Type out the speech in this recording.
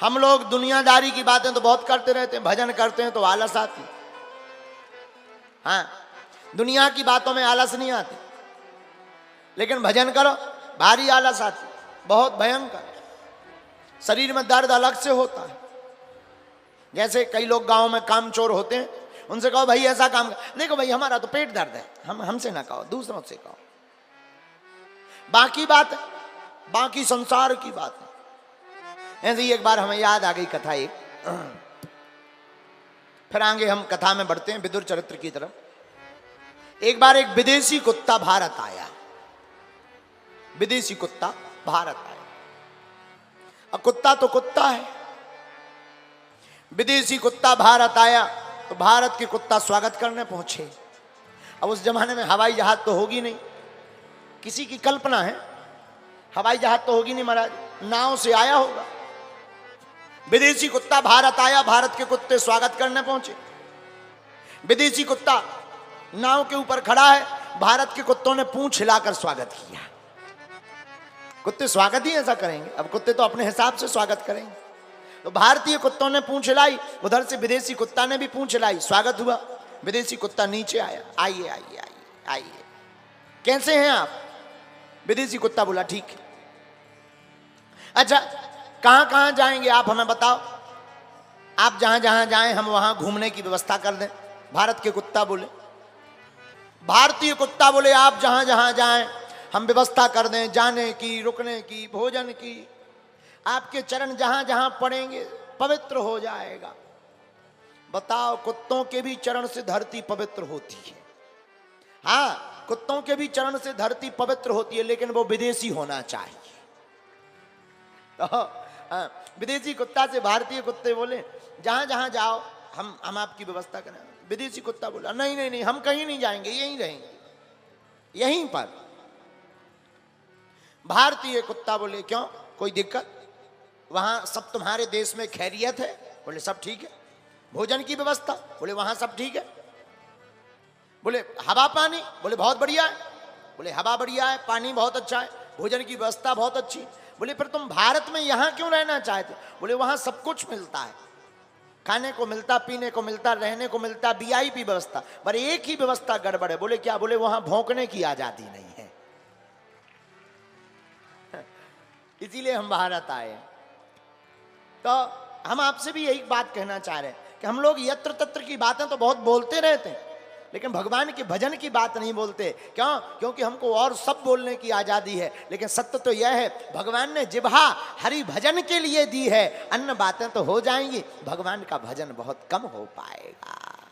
हम लोग दुनियादारी की बातें तो बहुत करते रहते हैं, भजन करते हैं तो आलस आती। हाँ, दुनिया की बातों में आलस नहीं आती, लेकिन भजन करो भारी आलस आती, बहुत भयंकर। शरीर में दर्द अलग से होता है। जैसे कई लोग गांव में कामचोर होते हैं, उनसे कहो भाई ऐसा काम कर, देखो भाई हमारा तो पेट दर्द है, हमसे ना कहो, दूसरों से कहो। बाकी बात, बाकी संसार की बात है। ऐसे ही एक बार हमें याद आ गई कथा एक, फिर आगे हम कथा में बढ़ते हैं विदुर चरित्र की तरफ। एक बार एक विदेशी कुत्ता भारत आया, विदेशी कुत्ता भारत आया। अब कुत्ता तो कुत्ता है, विदेशी कुत्ता भारत आया तो भारत के कुत्ता स्वागत करने पहुंचे। अब उस जमाने में हवाई जहाज तो होगी नहीं, किसी की कल्पना है, हवाई जहाज तो होगी नहीं महाराज, नाव से आया होगा। विदेशी कुत्ता भारत आया, भारत के कुत्ते स्वागत करने पहुंचे। विदेशी कुत्ता नाव के ऊपर खड़ा है, भारत के कुत्तों ने पूंछ हिलाकर स्वागत किया। कुत्ते स्वागत ही ऐसा करेंगे, अब कुत्ते तो अपने हिसाब से स्वागत करेंगे। तो भारतीय कुत्तों ने पूंछ हिलाई, उधर से विदेशी कुत्ता ने भी पूंछ हिलाई, स्वागत हुआ। विदेशी कुत्ता नीचे आया, आइए आइए आइए आइए, कैसे हैं आप? विदेशी कुत्ता बोला ठीक है। अच्छा कहां कहां जाएंगे आप हमें बताओ, आप जहां जहां जाएं हम वहां घूमने की व्यवस्था कर दें। भारत के कुत्ता बोले, भारतीय कुत्ता बोले आप जहां जहां जाएं हम व्यवस्था कर दें, जाने की, रुकने की, भोजन की। आपके चरण जहां जहां पड़ेंगे पवित्र हो जाएगा। बताओ, कुत्तों के भी चरण से धरती पवित्र होती है। हाँ, कुत्तों के भी चरण से धरती पवित्र होती है, लेकिन वो विदेशी होना चाहिए। तो विदेशी कुत्ता से भारतीय कुत्ते बोले जहां जहां जाओ हम आपकी व्यवस्था करें। विदेशी कुत्ता बोला नहीं नहीं नहीं, हम कहीं नहीं जाएंगे, यहीं रहेंगे, यहीं पर। भारतीय कुत्ता बोले क्यों, कोई दिक्कत? वहां सब तुम्हारे देश में खैरियत है? बोले सब ठीक है। भोजन की व्यवस्था? बोले वहां सब ठीक है। बोले हवा पानी? बोले बहुत बढ़िया है। बोले हवा बढ़िया है, पानी बहुत अच्छा है, भोजन की व्यवस्था बहुत अच्छी। बोले फिर तुम भारत में यहां क्यों रहना चाहते? बोले वहां सब कुछ मिलता है, खाने को मिलता, पीने को मिलता, रहने को मिलता, वीआईपी व्यवस्था, पर एक ही व्यवस्था गड़बड़ है। बोले क्या? बोले वहां भौंकने की आजादी नहीं है, इसीलिए हम भारत आए। तो हम आपसे भी यही बात कहना चाह रहे हैं कि हम लोग यत्र तत्र की बातें तो बहुत बोलते रहते हैं, लेकिन भगवान के भजन की बात नहीं बोलते। क्यों? क्योंकि हमको और सब बोलने की आजादी है, लेकिन सत्य तो यह है भगवान ने जिह्वा हरि भजन के लिए दी है। अन्य बातें तो हो जाएंगी, भगवान का भजन बहुत कम हो पाएगा।